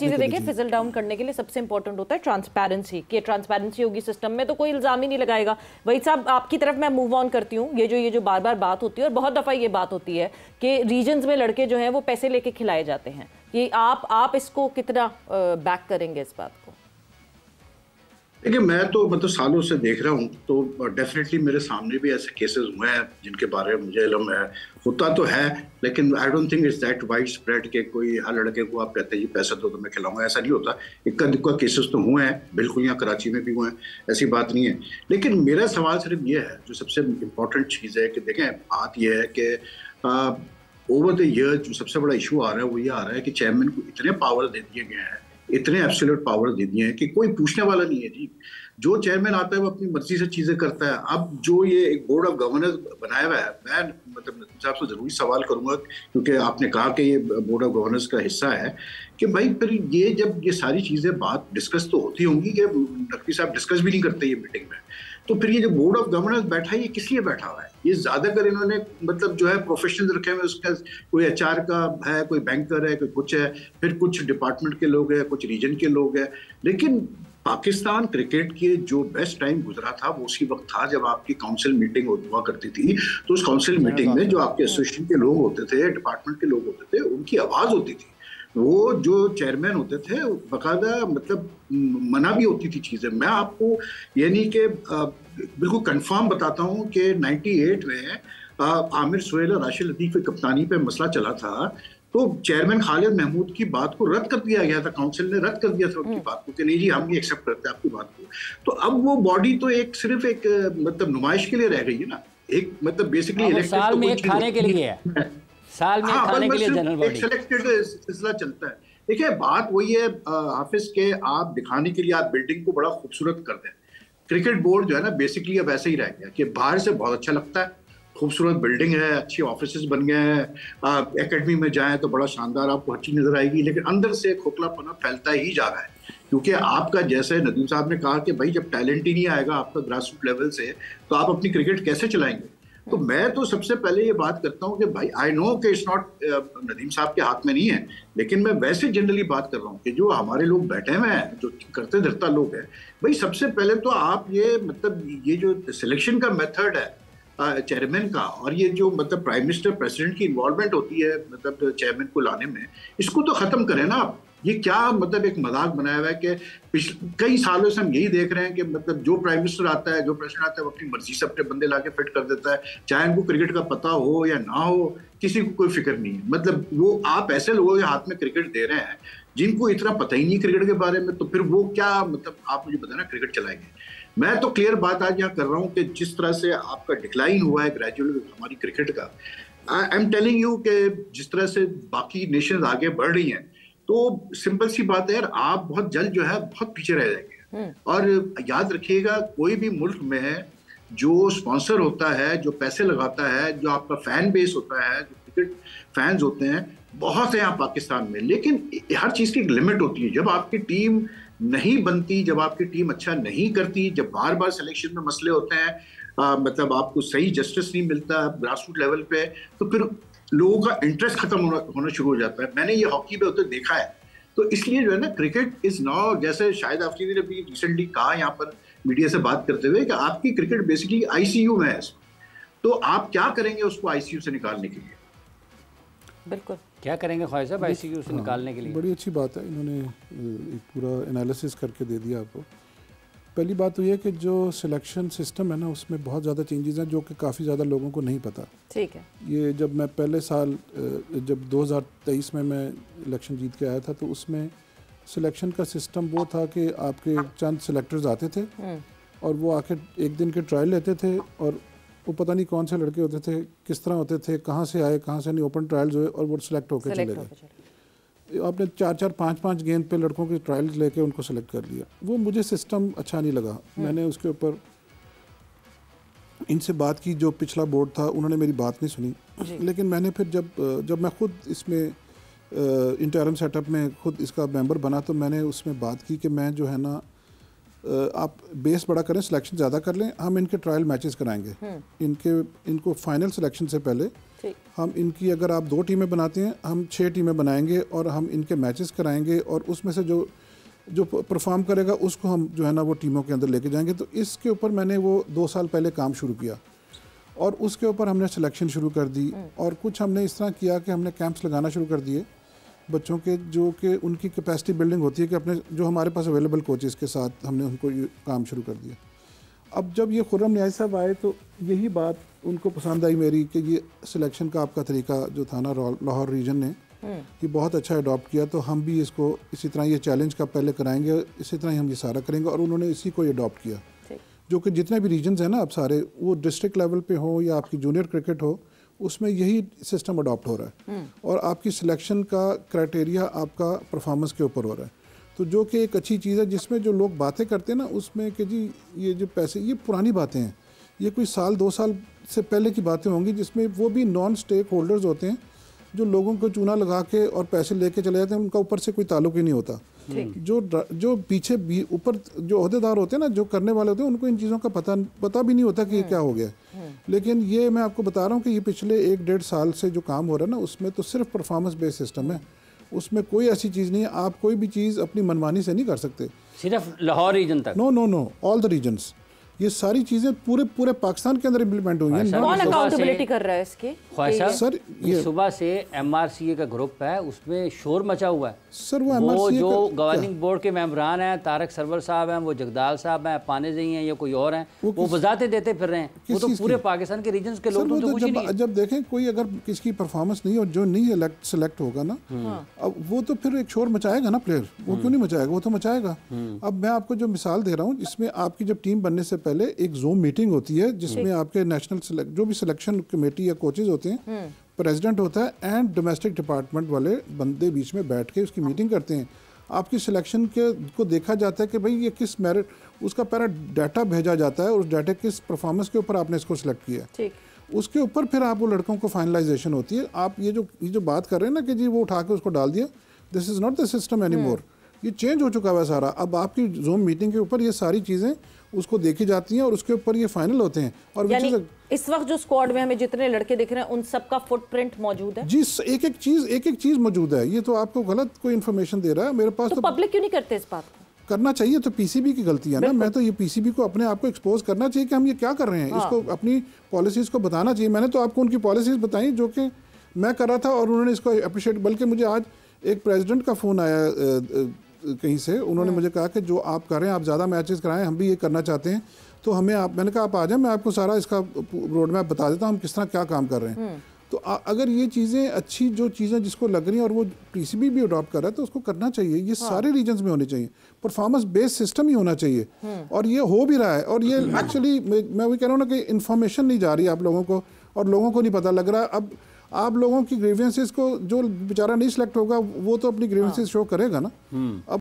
चीजें देखें, fizzle down करने के लिए सबसे इंपॉर्टेंट होता है ट्रांसपेरेंसी, कि ट्रांसपेरेंसी होगी सिस्टम में तो कोई इल्जाम ही नहीं लगाएगा। वही साहब, आपकी तरफ मैं मूव ऑन करती हूँ। ये जो बार बार बात होती है, और बहुत दफा ये बात होती है कि रीजन्स में लड़के जो हैं वो पैसे लेके खिलाए जाते हैं, कि आप इसको कितना बैक करेंगे इस बात को? देखिए, मैं तो मतलब सालों से देख रहा हूँ, तो डेफिनेटली मेरे सामने भी ऐसे केसेस हुए हैं जिनके बारे में मुझे इल्म है। होता तो है, लेकिन I don't think it's that wide spread के कोई हर लड़के को आप कहते हैं जी पैसा दो तो मैं खिलाऊंगा, ऐसा नहीं होता। इक्का दुक्का केसेस तो हुए हैं, बिल्कुल, यहाँ कराची में भी हुए हैं, ऐसी बात नहीं है। लेकिन मेरा सवाल सिर्फ ये है, जो सबसे इम्पोर्टेंट चीज़ है कि देखें, बात यह है कि ओवर द ईयर जो सबसे बड़ा इशू आ रहा है वो ये आ रहा है कि चेयरमैन को इतने पावर दे दिए गए हैं, इतने एब्सोल्यूट पावर दे दिए हैं कि कोई पूछने वाला नहीं है जी। जो चेयरमैन आता है वो अपनी मर्जी से चीजें करता है। अब जो ये एक बोर्ड ऑफ गवर्नर्स बनाया हुआ है, मैं मतलब नदीम साहब से जरूरी सवाल करूंगा, क्योंकि आपने कहा कि ये बोर्ड ऑफ गवर्नर्स का हिस्सा है, कि भाई फिर ये जब ये सारी चीजें बात डिस्कस तो होती होंगी, कि नकवी साहब डिस्कस भी नहीं करते ये मीटिंग में, तो फिर ये जो बोर्ड ऑफ गवर्नर्स बैठा है ये किस लिए बैठा हुआ है? ये ज्यादातर इन्होंने मतलब जो है प्रोफेशनल रखे हुए, उसका कोई एचआर का है, कोई बैंकर है, कोई कुछ है, फिर कुछ डिपार्टमेंट के लोग हैं, कुछ रीजन के लोग हैं। लेकिन पाकिस्तान क्रिकेट के जो बेस्ट टाइम गुजरा था वो उसी वक्त था जब आपकी काउंसिल मीटिंग हुआ करती थी। तो उस काउंसिल मीटिंग में जो आपके एसोसिएशन के लोग होते थे, डिपार्टमेंट के लोग होते थे, उनकी आवाज होती थी। वो जो चेयरमैन होते थे बकायदा मतलब मना भी होती थी चीजें। मैं आपको यानी कि बिल्कुल कंफर्म बताता हूँ कि 98 में आमिर सुहेल और राशिद लतीफ की कप्तानी पे मसला चला था, तो चेयरमैन खालिद महमूद की बात को रद्द कर दिया गया था, काउंसिल ने रद्द कर दिया था उनकी बात को कि नहीं जी हम नहीं एक्सेप्ट करते आपकी बात को। तो अब वो बॉडी तो एक सिर्फ एक मतलब नुमाइश के लिए रह गई है ना, एक मतलब बेसिकली इलेक्टेड साल में एक खाने के लिए है, साल में खाने के लिए जनरल बॉडी सिलेक्टेड सिलसिला चलता है। देखिए बात वही है हाफिज के, आप दिखाने के लिए आप बिल्डिंग को बड़ा खूबसूरत कर दें। क्रिकेट बोर्ड जो है ना बेसिकली अब ऐसे ही रह गया कि बाहर से बहुत अच्छा लगता है, खूबसूरत बिल्डिंग है, अच्छी ऑफिसेज बन गए हैं, एकेडमी में जाएं तो बड़ा शानदार आपको अच्छी नजर आएगी, लेकिन अंदर से खोखलापना फैलता ही जा रहा है। क्योंकि आपका जैसे नदीम साहब ने कहा कि भाई जब टैलेंट ही नहीं आएगा आपका ग्रास रूट लेवल से, तो आप अपनी क्रिकेट कैसे चलाएंगे? तो मैं तो सबसे पहले ये बात करता हूँ कि भाई आई नो कि इट्स नॉट नदीम साहब के हाथ में नहीं है, लेकिन मैं वैसे जनरली बात कर रहा हूँ कि जो हमारे लोग बैठे हुए हैं, जो करते धरता लोग हैं, भाई सबसे पहले तो आप ये मतलब ये जो सिलेक्शन का मेथड है चेयरमैन का, और ये जो मतलब प्राइम मिनिस्टर प्रेसिडेंट की इन्वॉल्वमेंट होती है मतलब चेयरमैन को लाने में, इसको तो खत्म करें ना आप। ये क्या मतलब एक मजाक बनाया हुआ है कि पिछले कई सालों से हम यही देख रहे हैं कि मतलब जो प्राइम मिनिस्टर आता है, जो प्रेसिडेंट आता है, वो अपनी मर्जी से अपने बंदे लाके फिट कर देता है, चाहे उनको क्रिकेट का पता हो या ना हो, किसी को कोई फिक्र नहीं है। मतलब वो आप ऐसे लोगों के हाथ में क्रिकेट दे रहे हैं जिनको इतना पता ही नहीं क्रिकेट के बारे में, तो फिर वो क्या मतलब आप मुझे बताना क्रिकेट चलाएंगे? मैं तो क्लियर बात आज यहाँ कर रहा हूँ कि जिस तरह से आपका डिक्लाइन हुआ है ग्रेजुअली हमारी क्रिकेट का, आई एम टेलिंग यू कि जिस तरह से बाकी नेशन आगे बढ़ रही हैं, तो सिंपल सी बात है यार, आप बहुत जल्द जो है बहुत पीछे रह जाएंगे। और याद रखिएगा, कोई भी मुल्क में जो स्पॉन्सर होता है, जो पैसे लगाता है, जो आपका फैन बेस होता है, जो क्रिकेट फैंस होते हैं, बहुत है यहाँ पाकिस्तान में, लेकिन हर चीज की एक लिमिट होती है। जब आपकी टीम नहीं बनती, जब आपकी टीम अच्छा नहीं करती, जब बार बार सिलेक्शन में मसले होते हैं, मतलब आपको सही जस्टिस नहीं मिलता ग्रास रूट लेवल पे, तो फिर लोगों का इंटरेस्ट खत्म होना शुरू हो जाता है। मैंने ये हॉकी में होते देखा है। तो इसलिए जो है ना, क्रिकेट इज नाउ, जैसे शाहिद आफरीदी ने भी रिसेंटली कहा यहाँ पर मीडिया से बात करते हुए, कि आपकी क्रिकेट बेसिकली आईसीयू में है। तो आप क्या करेंगे उसको आईसीयू से निकालने के लिए? बिल्कुल, क्या करेंगे ख्वाहिश साहब आईसीयू से निकालने के लिए? बड़ी अच्छी बात है, इन्होंने एक पूरा एनालिसिस करके दे दिया आपको। पहली बात तो ये है कि जो सिलेक्शन सिस्टम है ना, उसमें बहुत ज़्यादा चेंजेस हैं जो कि काफ़ी ज़्यादा लोगों को नहीं पता। ठीक है। ये जब मैं पहले साल जब 2023 में मैं इलेक्शन जीत के आया था, तो उसमें सिलेक्शन का सिस्टम वो था कि आपके चंद सिलेक्टर्स आते थे और वो आके एक दिन के ट्रायल लेते थे, और वो पता नहीं कौन से लड़के होते थे, किस तरह होते थे, कहाँ से आए कहाँ से नहीं, ओपन ट्रायल्स हुए और वो सिलेक्ट होकर चले गए। आपने 4-4, 5-5 गेंद पे लड़कों के ट्रायल्स लेके उनको सेलेक्ट कर लिया। वो मुझे सिस्टम अच्छा नहीं लगा। मैंने उसके ऊपर इनसे बात की, जो पिछला बोर्ड था उन्होंने मेरी बात नहीं सुनी। लेकिन मैंने फिर जब मैं खुद इसमें इंटरम सेटअप में खुद इसका मेंबर बना, तो मैंने उसमें बात की कि मैं जो है ना, आप बेस बड़ा करें, सिलेक्शन ज़्यादा कर लें, हम इनके ट्रायल मैचेस कराएंगे, इनको फाइनल सिलेक्शन से पहले हम इनकी अगर आप 2 टीमें बनाते हैं, हम 6 टीमें बनाएंगे और हम इनके मैचेस कराएंगे और उसमें से जो परफॉर्म करेगा उसको हम जो है ना वो टीमों के अंदर लेके जाएंगे। तो इसके ऊपर मैंने वो 2 साल पहले काम शुरू किया और उसके ऊपर हमने सिलेक्शन शुरू कर दी और कुछ हमने इस तरह किया कि हमने कैंप्स लगाना शुरू कर दिए बच्चों के, जो कि उनकी कैपेसिटी बिल्डिंग होती है कि अपने जो हमारे पास अवेलेबल कोचेज़ के साथ हमने उनको ये काम शुरू कर दिया। अब जब ये खुर्रम नियाज़ साहब आए तो यही बात उनको पसंद आई मेरी कि ये सिलेक्शन का आपका तरीका जो था ना लाहौर रीजन ने ये बहुत अच्छा अडॉप्ट किया, तो हम भी इसको इसी तरह ये चैलेंज का पहले कराएंगे, इसी तरह ही हम ये सारा करेंगे और उन्होंने इसी को अडॉप्ट किया। जो कि जितने भी रीजन्स हैं ना अब सारे, वो डिस्ट्रिक्ट लेवल पे हो या आपकी जूनियर क्रिकेट हो, उसमें यही सिस्टम अडॉप्ट हो रहा है और आपकी सिलेक्शन का क्राइटेरिया आपका परफॉर्मेंस के ऊपर हो रहा है। तो जो कि एक अच्छी चीज़ है, जिसमें जो लोग बातें करते हैं ना उसमें कि जी ये जो पैसे, ये पुरानी बातें हैं, ये कोई 1-2 साल से पहले की बातें होंगी, जिसमें वो भी नॉन स्टेक होल्डर्स होते हैं जो लोगों को चूना लगा के और पैसे लेके चले जाते हैं, उनका ऊपर से कोई ताल्लुक ही नहीं होता। जो पीछे भी ऊपर जो ओहदेदार होते हैं ना, जो करने वाले होते हैं, उनको इन चीज़ों का पता भी नहीं होता कि ये क्या हो गया। लेकिन ये मैं आपको बता रहा हूँ कि ये पिछले 1-1.5 साल से जो काम हो रहा है ना, उसमें तो सिर्फ परफॉर्मेंस बेस्ड सिस्टम है, उसमें कोई ऐसी चीज़ नहीं है, आप कोई भी चीज़ अपनी मनमानी से नहीं कर सकते। सिर्फ लाहौर रीजन तक? No, all the regions. ये सारी चीज़ें पूरे पाकिस्तान के अंदर इम्प्लीमेंट हुई हैं। कौन अकाउंटेबिलिटी कर रहा है इसके? सर ये सुबह से MRCA का ग्रुप है, उसमें शोर मचा हुआ है सर। वो जो गवर्निंग बोर्ड के मेंबरान हैं, तारक सरवर साहब हैं, वो जगदाल साहब हैं, पानेजी हैं या कोई और हैं, वो वजाते देते फिर रहे हैं। वो तो पूरे पाकिस्तान के रीजन्स के लोग तो कुछ ही नहीं। जब देखें कोई अगर किसकी परफॉर्मेंस नहीं और जो नहीं सेलेक्ट होगा ना, अब वो तो फिर एक शोर मचाएगा ना प्लेयर, वो क्यों नहीं मचाएगा, वो तो मचाएगा। अब मैं आपको जो मिसाल दे रहा हूँ, जिसमें आपकी जब टीम बनने से पहले एक जूम मीटिंग होती है, जिसमें आपके नेशनल जो भी सिलेक्शन कमेटी या कोचेज होते हैं, प्रेसिडेंट होता है एंड डोमेस्टिक डिपार्टमेंट वाले बंदे बीच में बैठ के उसकी मीटिंग करते हैं। आपकी सिलेक्शन को देखा जाता है कि भाई ये किस मेरिट, उसका पहला डाटा भेजा जाता है और उस डाटा किस परफॉर्मेंस के ऊपर आपने इसको सिलेक्ट किया, उसके ऊपर फिर आप वो लड़कों को फाइनलाइजेशन होती है। आप ये जो बात कर रहे हैं ना कि जी वो उठा के उसको डाल दिया, this is not the system any more. ये चेंज हो चुका है सारा। अब आपकी जूम मीटिंग के ऊपर ये सारी चीज़ें उसको देखी जाती हैं और उसके ऊपर ये फाइनल होते हैं। और यानी इस वक्त जो स्क्वाड में हमें जितने लड़के दिख रहे हैं, उन सब का फुटप्रिंट मौजूद है जी। एक एक चीज़ मौजूद है। ये तो आपको गलत कोई इन्फॉर्मेशन दे रहा है मेरे पास। तो पब्लिक क्यों नहीं करते इस बात को? करना चाहिए, तो पीसीबी की गलती है ना। मैं तो ये पीसीबी को अपने आप को एक्सपोज करना चाहिए कि हम ये क्या कर रहे हैं। इसको अपनी पॉलिसीज़ को बताना चाहिए। मैंने तो आपको उनकी पॉलिसीज़ बताई जो कि मैं कर रहा था और उन्होंने इसको अप्रिशिएट, बल्कि मुझे आज एक प्रेसिडेंट का फ़ोन आया कहीं से, उन्होंने मुझे कहा कि जो आप कर रहे हैं, आप ज़्यादा मैचेस कराएं, हम भी ये करना चाहते हैं, तो हमें मैंने कहा आप आ जाएं, मैं आपको सारा इसका रोड मैप बता देता हूँ हम किस तरह क्या काम कर रहे हैं। तो अगर ये चीज़ें अच्छी जो चीज़ें जिसको लग रही हैं और वो पीसीबी भी अडॉप्ट कर रहा है, तो उसको करना चाहिए। ये सारे रीजन्स में होने चाहिए, परफॉर्मेंस बेस्ड सिस्टम ही होना चाहिए और ये हो भी रहा है। और ये एक्चुअली मैं वही कह रहा हूँ ना कि इन्फॉर्मेशन नहीं जा रही आप लोगों को और लोगों को नहीं पता लग रहा। अब आप लोगों की ग्रीवेंसेस को, जो बेचारा नहीं सिलेक्ट होगा वो तो अपनी ग्रीवेंसेस शो करेगा ना। अब